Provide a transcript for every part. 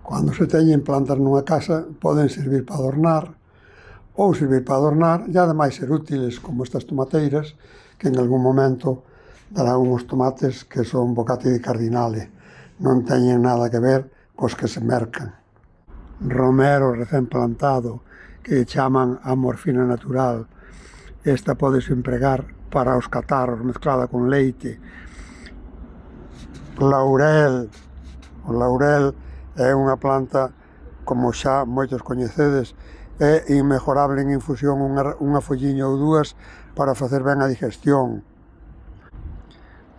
Cando se teñen plantas nunha casa poden servir para adornar e ademais ser útiles como estas tomateiras que en algún momento darán uns tomates que son bocati di cardinale, non teñen nada que ver cos que se mercan. Romero recén plantado que chaman a morfina natural, esta podese empregar para os catarros mezclada con leite. Laurel, o laurel é unha planta, como xa moitos coñecedes, é inmejorable en infusión unha folliña ou dúas para facer ben a digestión.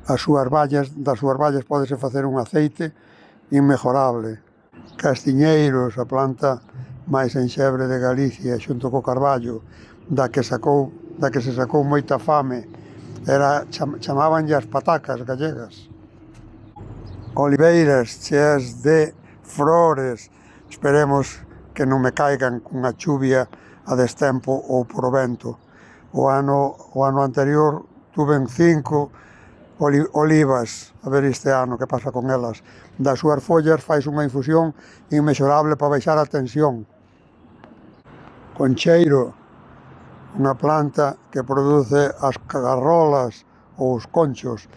Das súas ballas pódese facer un aceite inmejorable. Castiñeiros, a planta máis enxebre de Galicia, xunto co carballo, da que se sacou moita fame, chamábanlle as patacas gallegas. Oliveiras cheas de flores, esperemos que non me caigan cunha chuvia a destempo ou por o vento. O ano anterior tuven 5 olivas, a ver este ano que pasa con elas. Das súas follas fais unha infusión inmexorable para baixar a tensión. Concheiro, unha planta que produce as cagarrolas ou os conchos.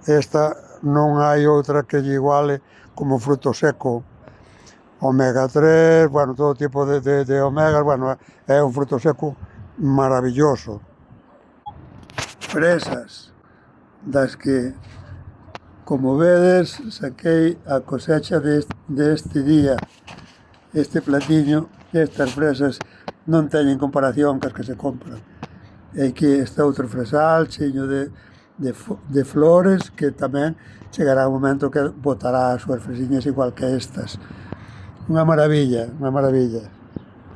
Esta non hai outra que lle iguale como fruto seco. Omega 3, todo tipo de omegas, é un fruto seco maravilloso. Fresas, das que, como vedes, saquei a cosecha deste día. Este platiño, estas fresas, non teñen comparación cas que se compran. E aquí está outro fresal cheño de flores que tamén chegará un momento que botará as súas fresiñas igual que estas. Unha maravilla, unha maravilla.